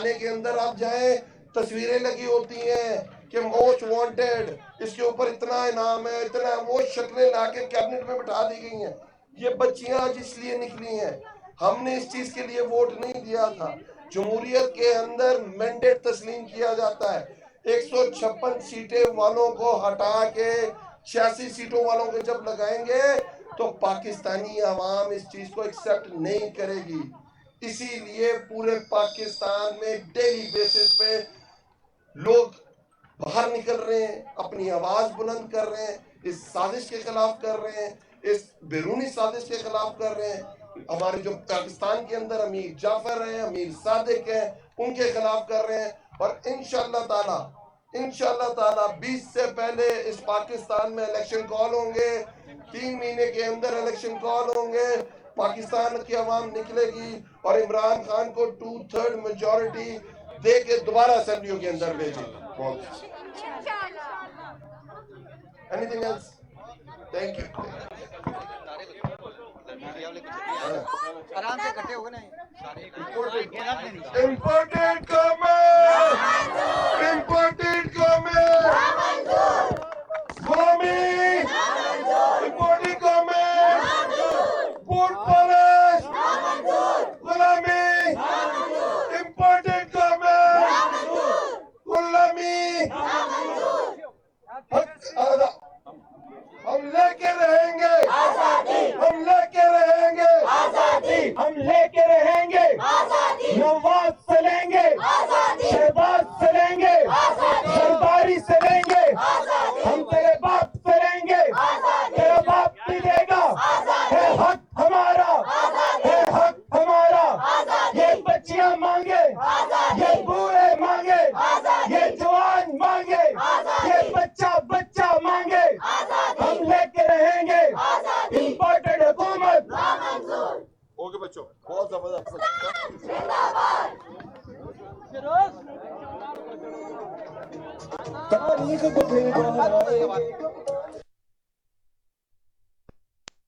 थाने के अंदर आप जाएं, तस्वीरें लगी होती हैं कि मोस्ट वांटेड, इसके ऊपर इतना इनाम है, इतना, वो शक्लें लाके कैबिनेट में बिठा दी गई हैं। ये बच्चियां आज इसलिए निकली हैं, हमने इस चीज के लिए वोट नहीं दिया था। जमहूरियत के अंदर मैंडेट तस्लीम किया जाता है, 156 सीटें वालों को हटा के 86 सीटों वालों को जब लगाएंगे तो पाकिस्तानी आवाम इस चीज को एक्सेप्ट नहीं करेगी। इसीलिए पूरे पाकिस्तान में डेली बेसिस पे लोग बाहर निकल रहे हैं, अपनी आवाज बुलंद कर रहे हैं, इस साजिश के खिलाफ कर रहे हैं, इस बैरूनी साजिश के खिलाफ कर रहे हैं। हमारे जो पाकिस्तान के अंदर अमीर जाफर हैं, अमीर सादिक हैं, उनके खिलाफ कर रहे हैं। और इंशाअल्लाह ताला 20 से पहले इस पाकिस्तान में इलेक्शन कॉल होंगे, 3 महीने के अंदर इलेक्शन कॉल होंगे, पाकिस्तान की आवाम निकलेगी और इमरान खान को 2/3 मेजॉरिटी दे के दोबारा असेंबलियों के अंदर भेजेगी। Anything else? Thank you. आराम से इकट्ठे हो गए ना Important comment. Important comment. Swami. Important comment. Board polish. Gulami. Important comment. Gulami. हम लेके रहेंगे आजादी, हम लेके रहेंगे आजादी, हम लेके रहेंगे आजादी, नवाज से लेंगे आजादी, शहबाज से लेंगे आजादी, सरदारी से लेंगे आजादी, हम तेरे बाप से लेंगे आजादी, तेरा बाप भी देगा आजादी, है हक हमारा आजादी, है हक हमारा आजादी, ये बच्चियां मांगे आजादी, ये बूढ़े मांगे आजादी, ये जवान मांगे आजादी, ये बच्चा मांगे आजादी, हम लेके रहेंगे इम्पोर्टेड हुकूमत। ओके बच्चों, बहुत जबरदस्त। जिंदाबाद।